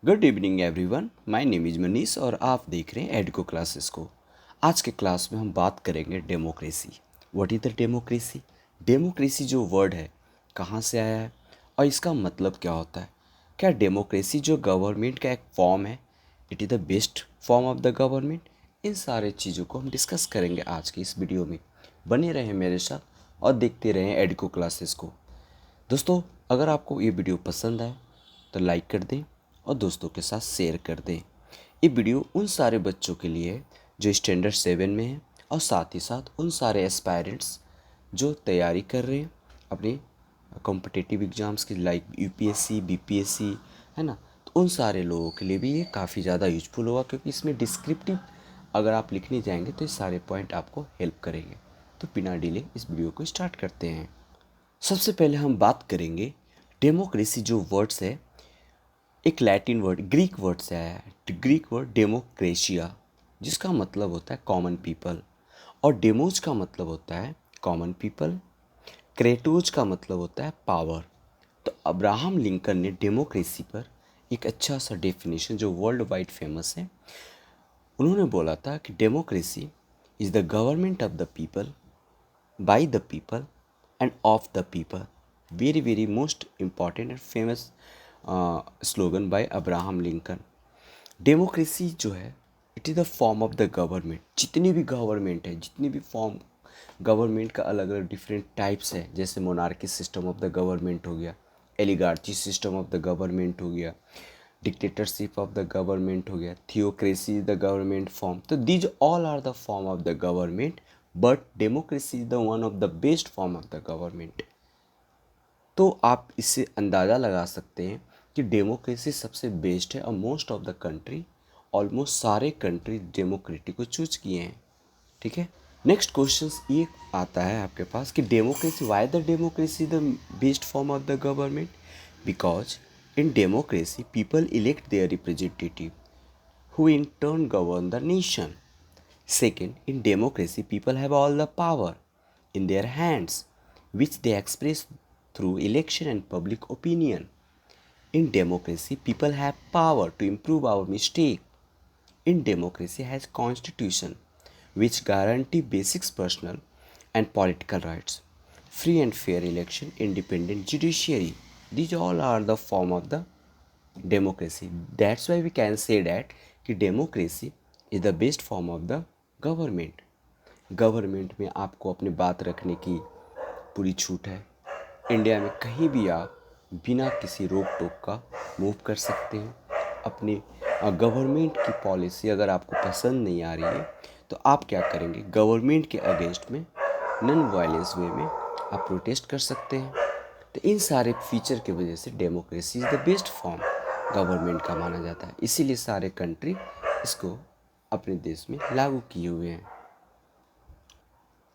Good evening everyone, my name is Manish और आप देख रहे हैं एडको क्लासेस को। आज के क्लास में हम बात करेंगे democracy. What is the democracy? Democracy जो वर्ड है कहाँ से आया है और इसका मतलब क्या होता है? क्या डेमोक्रेसी जो गवर्नमेंट का एक फॉर्म है, it is the best form of the government? इन सारे चीज़ों को हम डिस्कस करेंगे आज की इस वीडियो में। बने रहें मेरे साथ और देखते रहें एडको क्लासेस को। दोस्तों, अगर आपको ये वीडियो पसंद आए तो लाइक कर दें और दोस्तों के साथ शेयर कर दें। ये वीडियो उन सारे बच्चों के लिए है जो स्टैंडर्ड 7 में हैं और साथ ही साथ उन सारे एस्पायरेंट्स जो तैयारी कर रहे हैं अपने कॉम्पिटिटिव एग्ज़ाम्स की, लाइक यूपीएससी, बीपीएससी, है ना। तो उन सारे लोगों के लिए भी ये काफ़ी ज़्यादा यूजफुल होगा, क्योंकि इसमें डिस्क्रिप्टिव अगर आप लिखने जाएंगे तो ये सारे पॉइंट आपको हेल्प करेंगे। तो बिना डिले इस वीडियो को स्टार्ट करते हैं। सबसे पहले हम बात करेंगे डेमोक्रेसी जो वर्ड्स है, एक लैटिन वर्ड, ग्रीक वर्ड से आया है। ग्रीक वर्ड डेमोक्रेशिया, जिसका मतलब होता है कॉमन पीपल, और डेमोज का मतलब होता है कॉमन पीपल, क्रेटोज का मतलब होता है पावर। तो अब्राहम लिंकन ने डेमोक्रेसी पर एक अच्छा सा डेफिनेशन जो वर्ल्ड वाइड फेमस है, उन्होंने बोला था कि democracy is the government of the people, by the people and of the people. Very very most important and famous slogan by Abraham Lincoln. Democracy जो है, it is the form of the government. जितनी भी government है, जितनी भी form government का अलग अलग डिफरेंट टाइप्स है, जैसे monarchy system of the government हो गया, oligarchy system of the government हो गया, डिक्टेटरशिप ऑफ द गवर्नमेंट हो गया, थियोक्रेसी द गवर्नमेंट फॉर्म। तो these all are the form of the government, but democracy is the one of the best form of the government. तो आप इससे अंदाज़ा लगा सकते हैं कि डेमोक्रेसी सबसे बेस्ट है और most of the country, almost सारे कंट्री डेमोक्रेसी को चूज किए हैं। ठीक है। नेक्स्ट क्वेश्चन ये आता है आपके पास कि democracy, why the democracy the best form of the government? Because in democracy people elect their representative who in turn govern the nation. Second, in democracy, people have all the power in their hands, which they express through election and public opinion. In democracy, people have power to improve our mistake. In democracy has constitution, which guarantee basic personal and political rights, free and fair election, independent judiciary. These all are the form of the democracy. That's why we can say that कि democracy is the best form of the government. Government में आपको अपनी बात रखने की पूरी छूट है। इंडिया में कहीं भी आप बिना किसी रोक टोक का मूव कर सकते हैं। अपनी गवर्नमेंट की पॉलिसी अगर आपको पसंद नहीं आ रही है तो आप क्या करेंगे, गवर्नमेंट के अगेंस्ट में नॉन वायलेंस वे में आप प्रोटेस्ट कर सकते हैं। तो इन सारे फीचर की वजह से democracy is the best form government का माना जाता है। इसीलिए सारे कंट्री इसको अपने देश में लागू किए हुए हैं।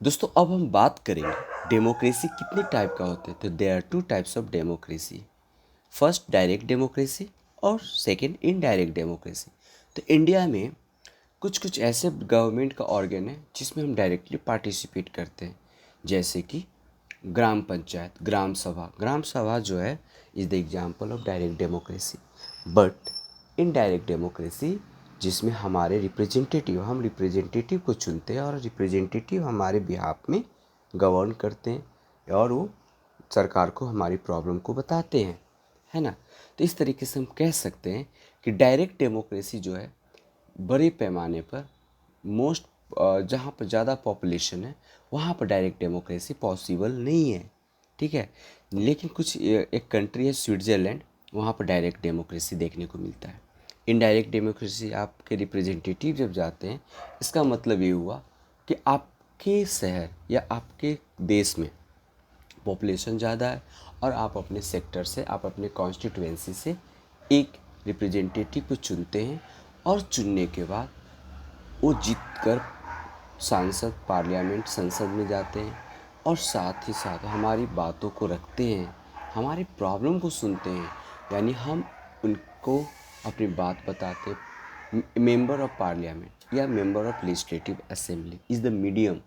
दोस्तों, अब हम बात करेंगे डेमोक्रेसी कितने टाइप का होते हैं। तो there are two types of democracy. First direct democracy और सेकंड इनडायरेक्ट डेमोक्रेसी। तो इंडिया में कुछ कुछ ऐसे गवर्नमेंट का ऑर्गन है जिसमें हम डायरेक्टली पार्टिसिपेट करते हैं, जैसे कि ग्राम पंचायत, ग्राम सभा। ग्राम सभा जो है is the example of direct democracy. But indirect democracy, जिसमें हमारे रिप्रेजेंटेटिव, हम रिप्रेजेंटेटिव को चुनते हैं और रिप्रेजेंटेटिव हमारे बिहाफ में गवर्न करते हैं और वो सरकार को हमारी प्रॉब्लम को बताते हैं, है ना। तो इस तरीके से हम कह सकते हैं कि डायरेक्ट डेमोक्रेसी जो है बड़े पैमाने पर मोस्ट, जहाँ पर ज़्यादा पॉपुलेशन है वहाँ पर डायरेक्ट डेमोक्रेसी पॉसिबल नहीं है। ठीक है। लेकिन कुछ एक कंट्री है स्विट्ज़रलैंड, वहाँ पर डायरेक्ट डेमोक्रेसी देखने को मिलता है। इनडायरेक्ट डेमोक्रेसी, आपके रिप्रेजेंटेटिव जब जाते हैं, इसका मतलब ये हुआ कि आपके शहर या आपके देश में पॉपुलेशन ज़्यादा है और आप अपने सेक्टर से, आप अपने कॉन्स्टिट्यूएंसी से एक रिप्रेजेंटेटिव को चुनते हैं और चुनने के बाद वो जीत कर सांसद, पार्लियामेंट, संसद में जाते हैं और साथ ही साथ हमारी बातों को रखते हैं, हमारी प्रॉब्लम को सुनते हैं। यानी हम उनको अपनी बात बताते हैं। मेंबर ऑफ पार्लियामेंट या member of legislative assembly is the medium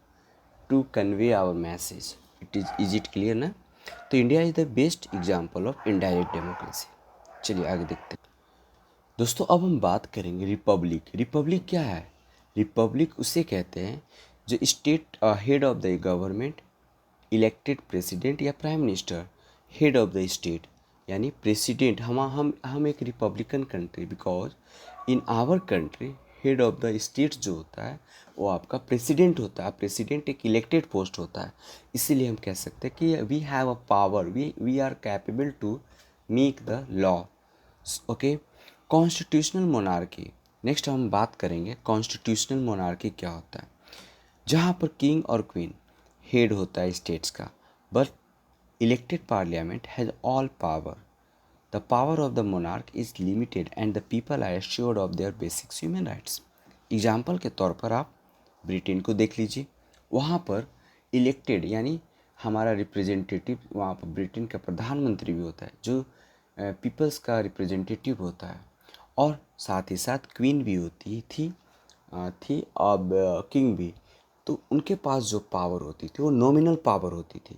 to convey our message. Is it clear ना? तो India is the best example of indirect democracy. चलिए आगे देखते हैं। दोस्तों अब हम बात करेंगे रिपब्लिक। रिपब्लिक क्या है? रिपब्लिक उसे कहते हैं जो state head of the government, elected president या prime minister, head of the state यानी प्रेसिडेंट। हम एक republican country, because in our country head of the state जो होता है वो आपका प्रेसिडेंट होता है। प्रेसिडेंट एक इलेक्टेड पोस्ट होता है, इसीलिए हम कह सकते हैं कि we have a power, we are capable to make the law. Okay. Constitutional monarchy. Next हम बात करेंगे कॉन्स्टिट्यूशनल मोनार्की क्या होता है। जहाँ पर किंग और क्वीन हेड होता है स्टेट्स का, but elected parliament has all power. The power of the monarch is limited and the people are assured of their basic human rights. Example के तौर पर आप ब्रिटेन को देख लीजिए, वहाँ पर इलेक्टेड यानी हमारा रिप्रेजेंटेटिव, वहाँ पर ब्रिटेन का प्रधानमंत्री भी होता है जो पीपल्स का रिप्रेजेंटेटिव होता है, और साथ ही साथ क्वीन भी होती थी अब किंग भी। तो उनके पास जो पावर होती थी वो नॉमिनल पावर होती थी,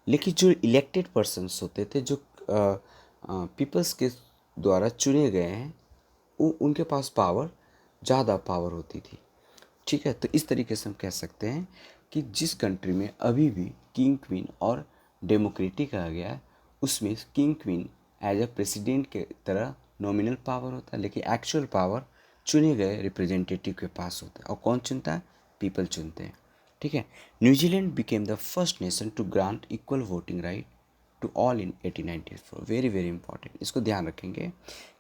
लेकिन जो इलेक्टेड पर्सन्स होते थे, जो पीपल्स के द्वारा चुने गए हैं, वो उनके पास पावर ज़्यादा पावर होती थी। ठीक है, तो इस तरीके से हम कह सकते हैं कि जिस कंट्री में अभी भी किंग क्वीन और डेमोक्रेटिक आ गया है, उसमें king queen as a president के तरह नॉमिनल पावर होता है, लेकिन एक्चुअल पावर चुने गए रिप्रेजेंटेटिव के पास होता है। और कौन चुनता है? पीपल चुनते हैं। ठीक है। New Zealand became the first nation to grant equal voting right to all in 1894। Very very important, इसको ध्यान रखेंगे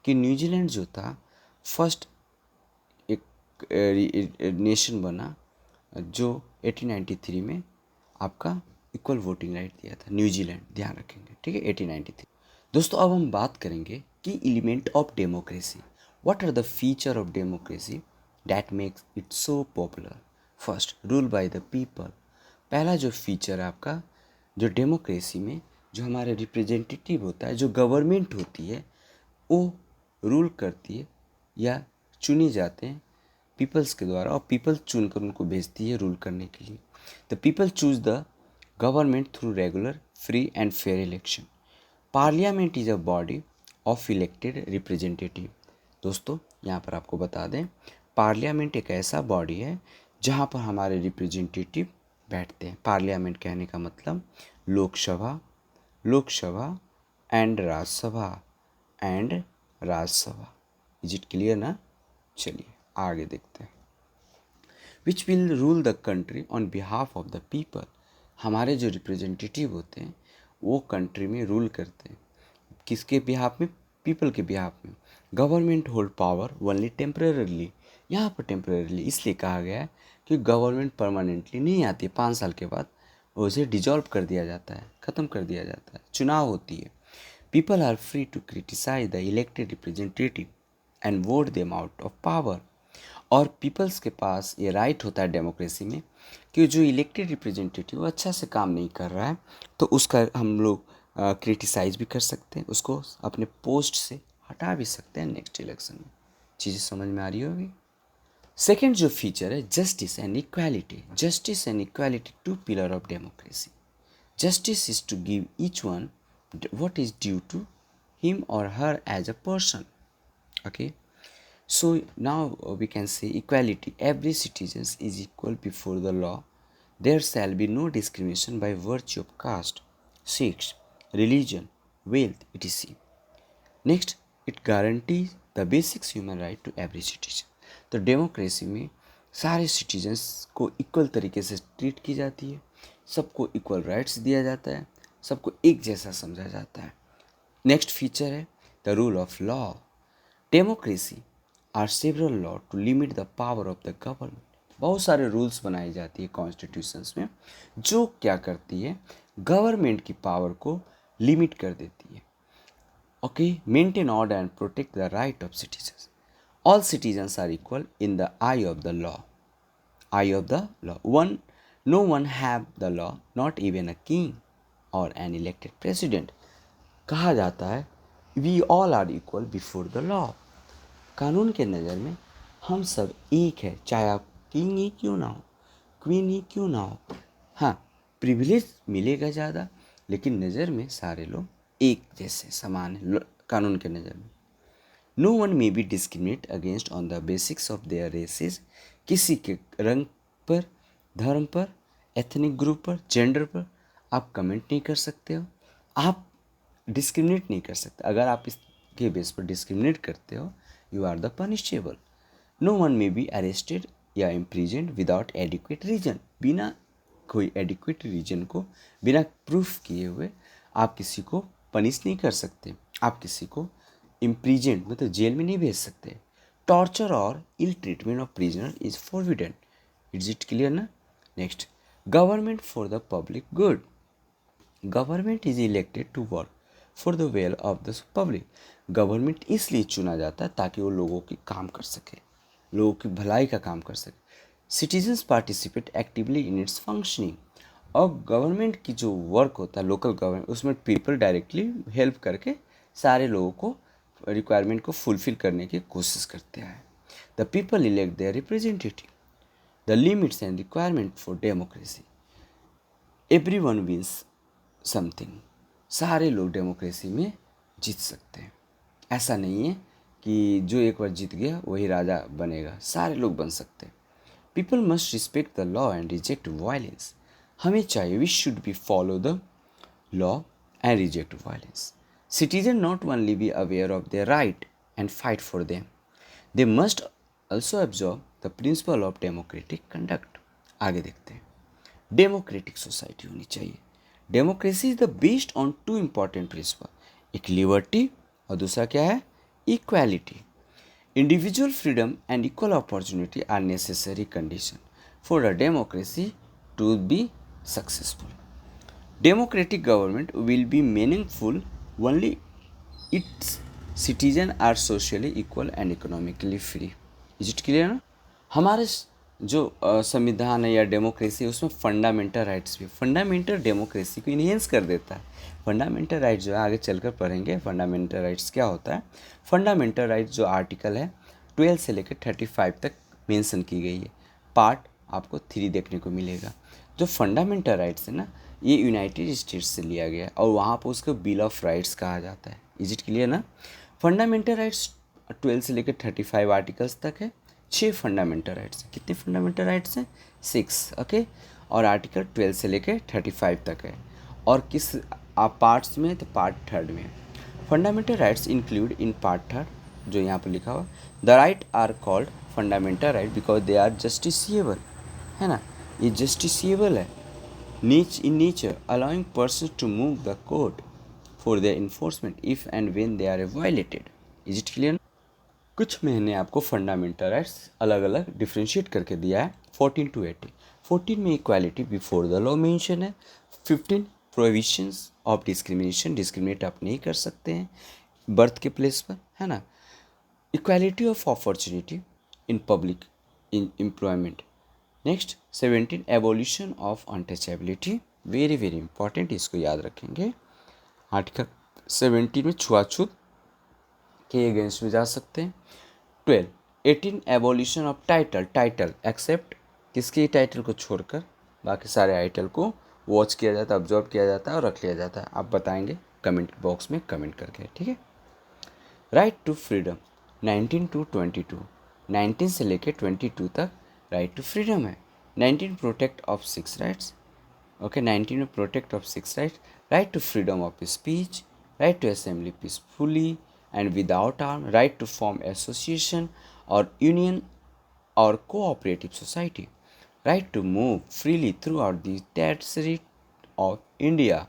कि न्यूजीलैंड जो था फर्स्ट एक नेशन बना जो 1893 में आपका इक्वल वोटिंग राइट दिया था। न्यूजीलैंड, ध्यान रखेंगे। ठीक है, 1893। दोस्तों अब हम बात करेंगे कि element of democracy. What are the feature of democracy that makes it so popular? First, rule by the people. पहला जो फीचर है आपका, जो डेमोक्रेसी में जो हमारे रिप्रेजेंटेटिव होता है, जो गवर्नमेंट होती है, वो रूल करती है या चुनी जाते हैं पीपल्स के द्वारा, और पीपल चुनकर उनको भेजती है रूल करने के लिए। The people choose the government through regular, free and fair election. Parliament is a body of elected representative. दोस्तों यहाँ पर आपको बता दें, पार्लियामेंट एक ऐसा बॉडी है जहाँ पर हमारे रिप्रेजेंटेटिव बैठते हैं। पार्लियामेंट कहने का मतलब Lok Sabha, Lok Sabha and Rajya Sabha. Is it clear ना? चलिए आगे देखते हैं। Which will rule the country on behalf of the people. हमारे जो रिप्रेजेंटेटिव होते हैं वो कंट्री में रूल करते हैं, किसके बिहाफ में? पीपल के बिहाफ में। Government hold power only temporarily. यहाँ पर टेम्परेरली इसलिए कहा गया है कि गवर्नमेंट परमानेंटली नहीं आती, 5 साल के बाद उसे डिजॉल्व कर दिया जाता है, ख़त्म कर दिया जाता है, चुनाव होती है। People are free to criticise the elected representative and vote them out of power. और पीपल्स के पास ये राइट होता है डेमोक्रेसी में कि जो इलेक्टेड रिप्रेजेंटेटिव अच्छा से काम नहीं कर रहा है तो उसका हम लोग क्रिटिसाइज भी कर सकते हैं, उसको अपने पोस्ट से हटा भी सकते हैं नेक्स्ट इलेक्शन में। चीज़ें समझ में आ रही होगी। सेकेंड जो फीचर है, justice and equality. Justice and equality two pillar of democracy. Justice is to give each one what is due to him or her as a person. Okay, so now we can say equality. Every citizen is equal before the law. There shall be no discrimination by virtue of caste, sex, religion, wealth, etc. Next, it guarantees the basic human right to every citizen. तो democracy में सारे citizens को equal तरीके से treat की जाती है, सबको इक्वल राइट्स दिया जाता है, सबको एक जैसा समझा जाता है। नेक्स्ट फीचर है the rule of law. Democracy are several law to limit the power of the government. बहुत सारे रूल्स बनाई जाती है कॉन्स्टिट्यूशंस में जो क्या करती है, गवर्नमेंट की पावर को लिमिट कर देती है। Okay, maintain order and protect the right of citizens. All citizens are equal in the eye of the law. Eye of the law. No one have the law, not even a king or an elected president. कहा जाता है we all are equal before the law. कानून के नज़र में हम सब एक है, चाहे आप किंग ही क्यों ना हो, क्वीन ही क्यों ना हो। हाँ, प्रिविलेज मिलेगा ज़्यादा, लेकिन नज़र में सारे लोग एक जैसे समान है कानून के नज़र में। No one may be discriminate against on the basics of their races, किसी के रंग पर, धर्म पर, एथनिक ग्रुप पर, जेंडर पर आप कमेंट नहीं कर सकते हो, आप डिस्क्रिमिनेट नहीं कर सकते। अगर आप इसके बेस पर डिस्क्रिमिनेट करते हो, you are the punishable. No one may be arrested या इम्प्रिजेंट विदाउट एडिक्वेट रीजन, बिना कोई एडिक्वेट रीजन को, बिना प्रूफ किए हुए आप किसी को पनिश नहीं कर सकते, आप किसी को इम्प्रिजेंट मतलब जेल में नहीं भेज सकते। टॉर्चर और ill treatment of prisoner is forbidden. Is it clear ना? Next, government for the public good. Government is elected to work for the well of the public. Government इसलिए चुना जाता है ताकि वो लोगों की काम कर सके, लोगों की भलाई का काम कर सके। Citizens participate actively in its functioning. और गवर्नमेंट की जो वर्क होता है लोकल गवर्नमेंट, उसमें पीपल डायरेक्टली हेल्प करके सारे लोगों को रिक्वायरमेंट को फुलफिल करने की कोशिश करते हैं। The people elect their representative. The limits and requirement for democracy. Every one wins something. सारे लोग डेमोक्रेसी में जीत सकते हैं। ऐसा नहीं है कि जो एक बार जीत गया वही राजा बनेगा, सारे लोग बन सकते हैं। People must respect the law and reject violence. हमें चाहिए, we should be follow the law and reject violence. Citizen not only be aware of their right and fight for them, they must also observe the principle of democratic conduct. आगे देखते हैं। Democratic society होनी चाहिए। Democracy is the based on two important principle, एक liberty और दूसरा क्या है, equality. Individual freedom and equal opportunity are necessary condition for a democracy to be successful. Democratic government will be meaningful only its citizens are socially equal and economically free. Is it clear ना? हमारे जो संविधान है या democracy है उसमें fundamental rights भी, fundamental democracy को इन्हेंस कर देता है। फंडामेंटल राइट्स जो है आगे चलकर पढ़ेंगे फंडामेंटल राइट्स क्या होता है। फंडामेंटल राइट्स जो आर्टिकल है 12 से लेकर 35 तक मेंशन की गई है। पार्ट आपको 3 देखने को मिलेगा। जो फंडामेंटल राइट्स है ना, ये यूनाइटेड स्टेट्स से लिया गया और वहाँ पर उसको बिल ऑफ राइट्स कहा जाता है। इज इट क्लियर ना? फंडामेंटल राइट्स 12 से लेकर 35 आर्टिकल्स तक है। 6 फंडामेंटल राइट्स हैं। कितने फंडामेंटल राइट्स हैं? 6। ओके। और आर्टिकल 12 से लेकर 35 तक है। और किस पार्ट्स में? तो पार्ट 3 में। Fundamental rights include in part 3 जो यहाँ पर लिखा हुआ, the right are called fundamental right because they are justiciable, है ना, ये जस्टिसिएबल है in nature, allowing persons to move the court for their enforcement if and when they are violated. Is it clear? कुछ मैंने आपको fundamental rights अलग अलग differentiate करके दिया है 14 to 18। 14 में equality before the law mention है। 15 प्रोहिबिशंस ऑफ डिस्क्रिमिनेशन, डिस्क्रिमिनेट आप नहीं कर सकते हैं बर्थ के प्लेस पर, है ना। Equality of opportunity in public in employment. Next 17 evolution of untouchability, very very important, इसको याद रखेंगे। आर्टिकल 17 में छुआछूत के अगेंस्ट में जा सकते हैं। 12 18 evolution of title, title except किसके टाइटल को छोड़कर बाकी सारे टाइटल को वॉच किया जाता है, ऑब्जर्व किया जाता है और रख लिया जाता है। आप बताएंगे कमेंट बॉक्स में कमेंट करके, ठीक है। राइट टू फ्रीडम 19 to 22, 19 से लेकर 22 तक राइट टू फ्रीडम है। 19 प्रोटेक्ट ऑफ 6 राइट्स, ओके। 19 में protect of 6 rights, right to freedom of speech, right to assembly peacefully and without arm, right to form association और union और cooperative society, right to move freely throughout the territory of India,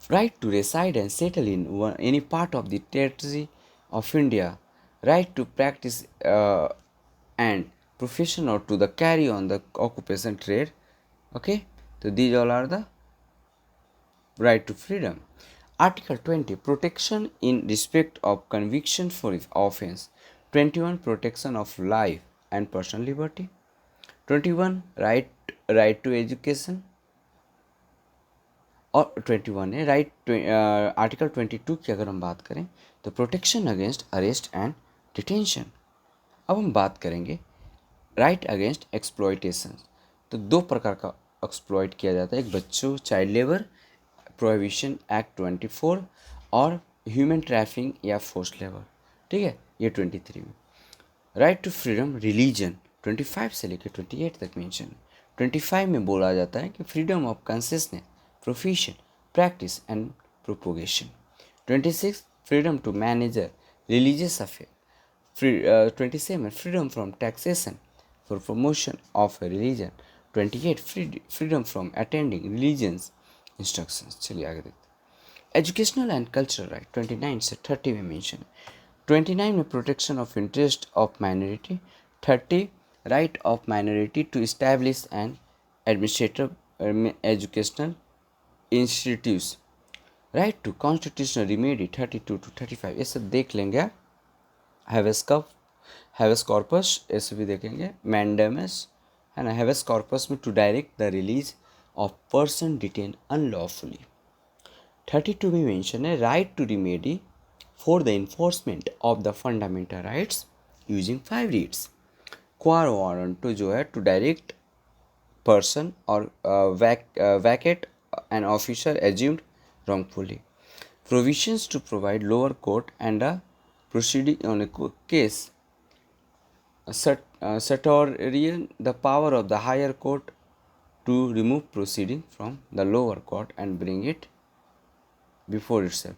right to reside and settle in any part of the territory of India, right to practice and profession or to the carry on the occupation trade, okay. So these all are the right to freedom. Article 20 protection in respect of conviction for offense. 21 protection of life and personal liberty. 21 right to education और 21 है right. Article 22 की अगर हम बात करें तो protection against arrest and detention. अब हम बात करेंगे राइट अगेंस्ट एक्सप्लॉयटेशन। तो 2 प्रकार का एक्सप्लॉयट किया जाता है, एक बच्चों चाइल्ड लेबर प्रोहिबिशन एक्ट 24 और ह्यूमन ट्रैफिकिंग या फोर्स लेबर, ठीक है, ये 23 में। राइट टू फ्रीडम रिलीजन 25 से लेकर 28 तक मेंशन। 25 में बोला जाता है कि freedom of consistence, profession, practice and propagation. 26 freedom to manage religious affair. 27 freedom from taxation for promotion of a religion. 28 freedom from attending religions instructions। चलिए आगे देखते हैं। एजुकेशनल एंड कल्चरल राइट 29 से 30 में मेंशन। 29 में protection of interest of minority. 30 right of minority to establish and administrative educational institutes. Right to constitutional remedy 32 to 35, ये सब देख लेंगे आप। हैवेस कॉर्पस ऐसे भी देखेंगे। मैंडेमस है ना, हैवेस कॉर्पस में to direct the release of person detain unlawfully. 32 में मेंशन है right to remedy for the enforcement of the fundamental rights using 5 writs. Quo warranto to जो है to direct person or vacate an officer assumed wrongfully. Provisions to provide lower court and a proceeding on a case. Satorian the power of the higher court to remove proceeding from the lower court and bring it before itself.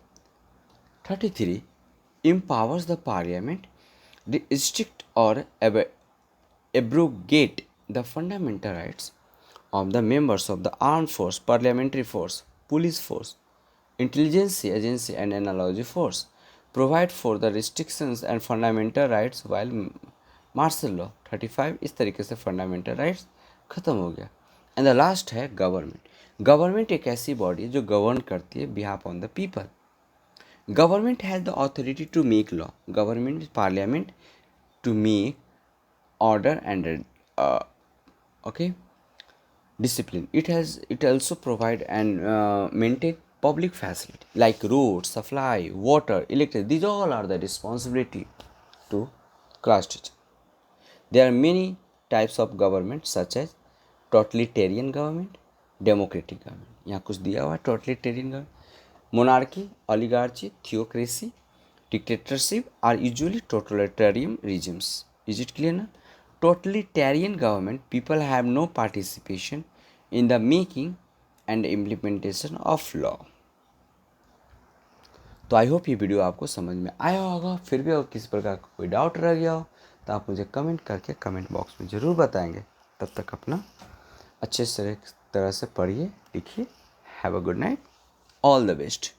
33 empowers the parliament restrict or abrogate the fundamental rights of the members of the armed force, parliamentary force, police force, intelligence agency and analogy force, provide for the restrictions and fundamental rights while martial law। 35 इस तरीके से fundamental rights खत्म हो गया। And the last है government. Government एक ऐसी body है जो गवर्न करती है behalf on the people. Government has the authority to make law. Government is parliament to make order and okay discipline. It also provide and maintain public facility like roads, supply, water, electricity. These all are the responsibility to class teacher. There are many types of government such as totalitarian government, democratic government. यहाँ कुछ दिया हुआ है totalitarian government, monarchy, oligarchy, theocracy, dictatorship are usually totalitarian regimes. Is it clear now? Totalitarian government people have no participation in the making and implementation of law। तो I hope ये video आपको समझ में आया होगा। फिर भी अगर किसी प्रकार का कोई डाउट रह गया हो तो आप मुझे कमेंट करके कमेंट बॉक्स में ज़रूर बताएंगे। तब तक अपना अच्छे तरह से पढ़िए लिखिए। Have a good night, all the best.